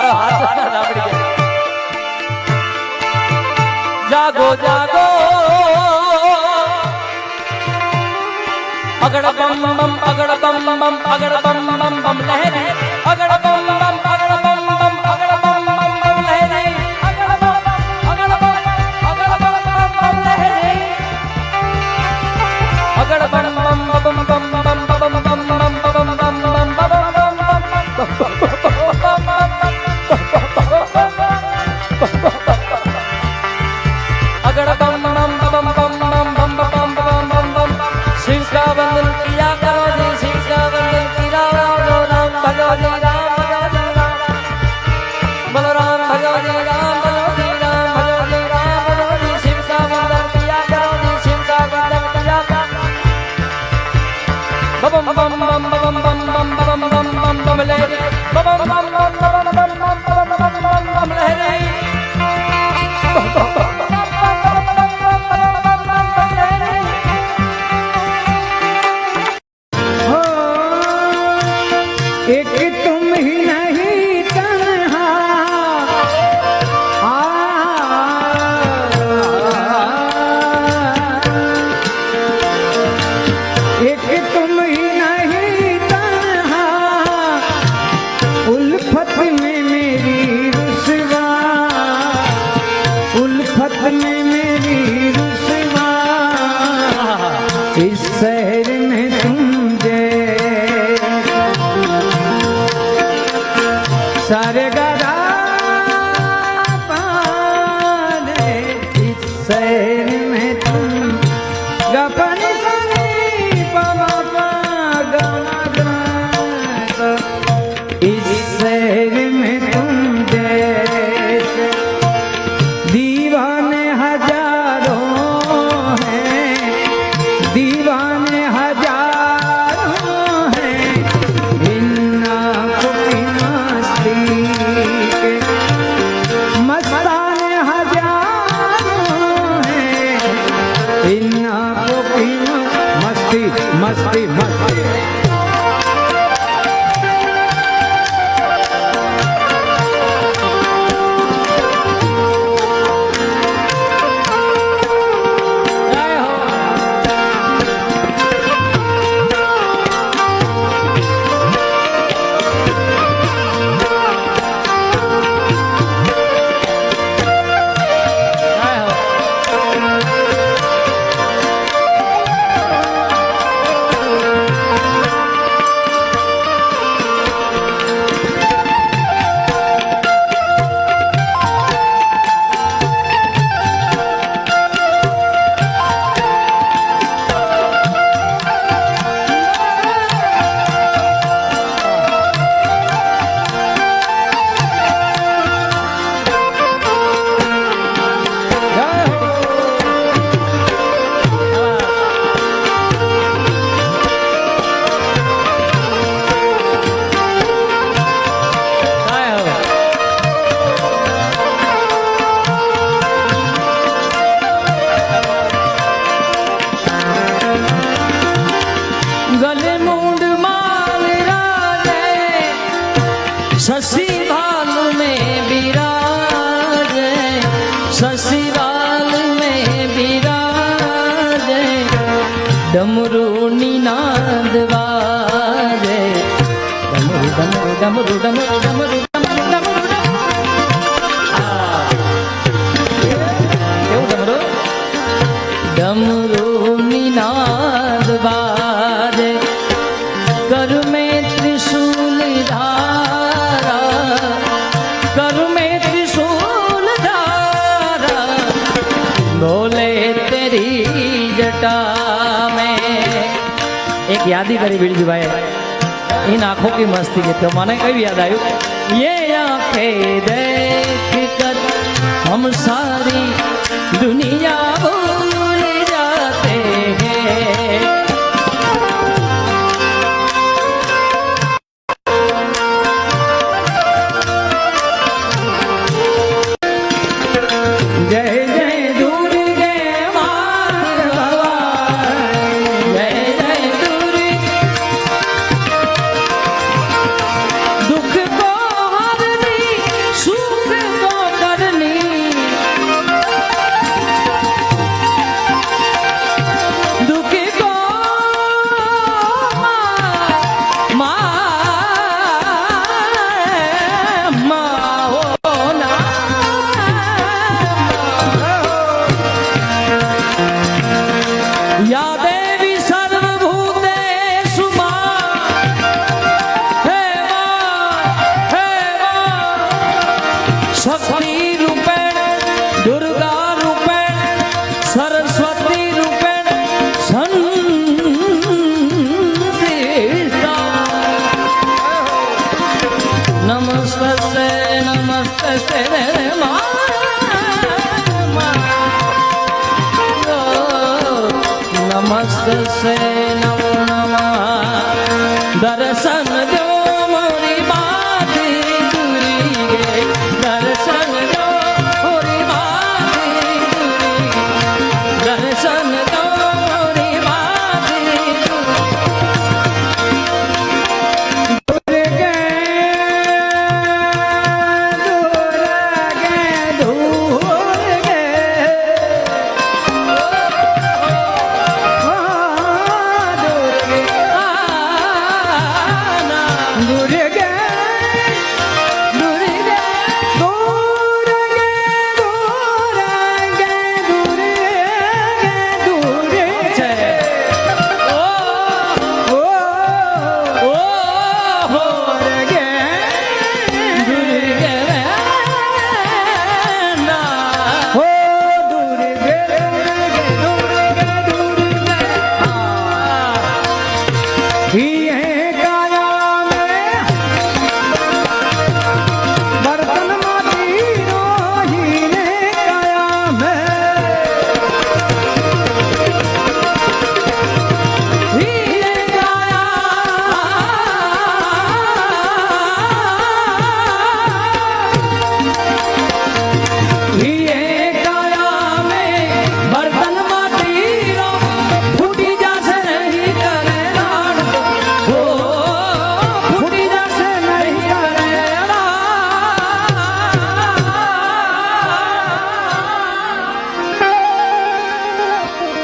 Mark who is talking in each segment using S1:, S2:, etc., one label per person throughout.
S1: મારો હાથ રાબડી ગયો જાગો જાગો અગડ બમ બમ અગડ બમ બમ અગડ બમ બમ બમ લહેરી અગડ બમ બમ અગડ બમ બમ અગડ બમ બમ બમ લહેરી અગડ બમ અગડ બમ અગડ બમ બમ લહેરી અગડ બમ બમ બમ બમ બમ બમ બમ
S2: सारे गरा पाने इस शहर में तुम गपनी सनी पमा पा इस शहर में तुम जैसे दीवाने हजारों हैं दीवाने हजारों हैं इन्ना मस्ताने हजारों हैं इन्ना मस्ती मस्ती मस्ती
S1: ससीवाल में बिराजे ससीवाल में बिराजे डमरू निनाद वाजे डमरू डमरू डमरू डमरू डमरू डमरू डमरू निनाद वाजे कर में त्रिशूल धारा कर में त्रिशूल धारा बोले तेरी जटा में एक यादी करी बिरजू भाई इन आंखों की मस्ती के तो माने कभी याद आयु ये आंखें देख कर हम सारी दुनिया भूल जाते हैं जय जय दुर्गे मां भवानी जय जय दुर्गे दुख को हरनी मस्त से नमो नमः दर्शन दो मोरी बाती दूरी गे दर्शन दो मोरी बाती दूरी दर्शन दो मोरी बाती
S2: दूर गे दूर गे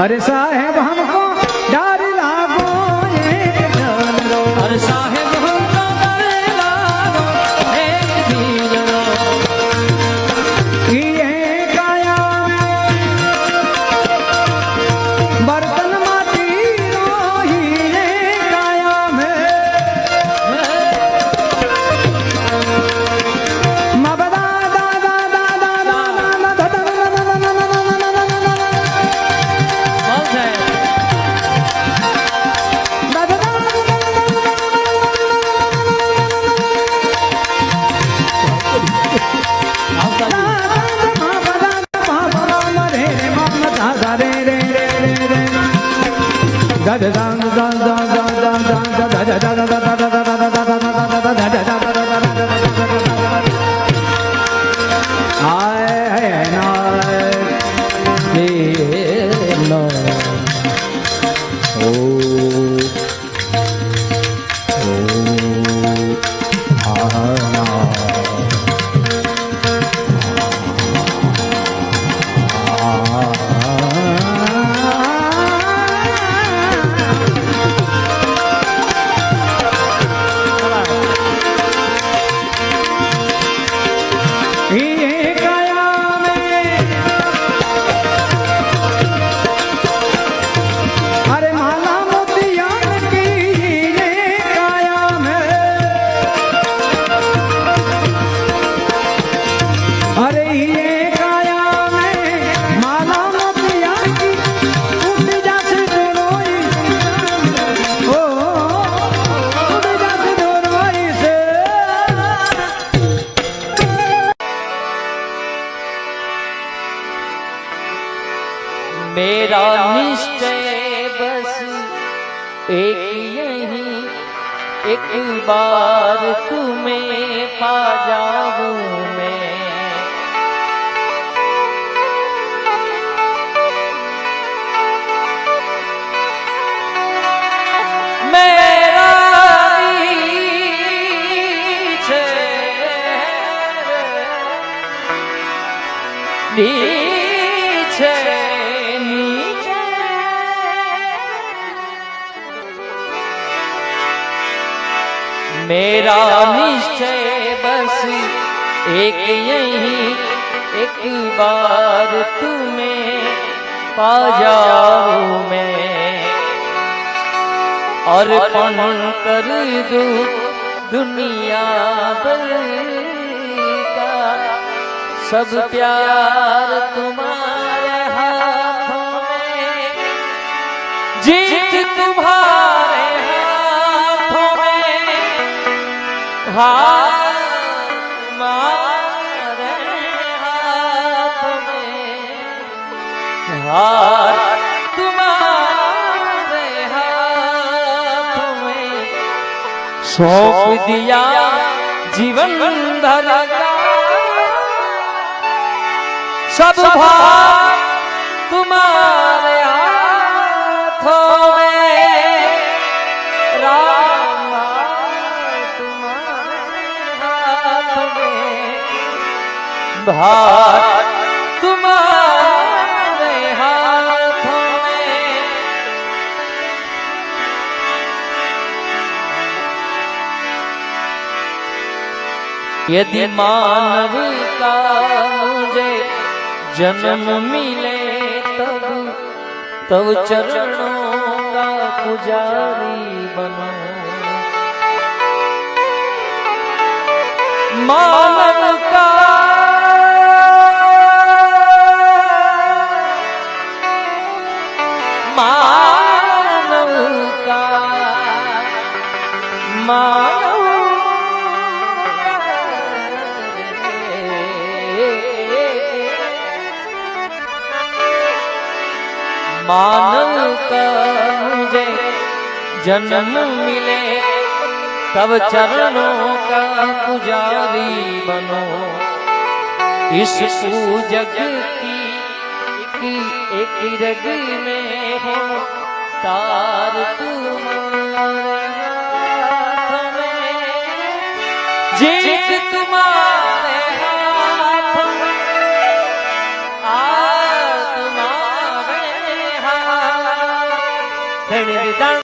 S2: अरे साहेब हमको डर लागो एक जान रो
S1: अरे साहेब हमको डर लागो एक दीन रो
S2: ये काया में बर्तन माटी रो हीरे काया में मबदा दा दा दा दा दा दा
S1: कौन है मेरा निश्चय बस एक यही एक बार तुम्हें पा जाऊं मैं मेरा नीचे मेरा निश्चय बस एक यही एक बार तुम्हें पा जाऊं मैं अर्पण कर दूं दुनिया भर का सब प्यार तुम्हारे हाथों में जीत तुम्हारे हाथ हमारे हाथ में हाथ तुम्हारे सौंप दिया जीवन भर का सब भार तुम्हारे हाथों में राम तुम्हारे हाथ में भार तुम्हारे हाथों में यदि मानव का मुझे जन्म मिले तब चरणों का पुजारी बनो मानव का मानव का मुझे जन्म मिले तब चरणों का पुजारी बनो इस पूजक की एक रग में है तार तुम्हारे हाथ में जीत तुम्हारे हाथ में तुम्हारे हाथ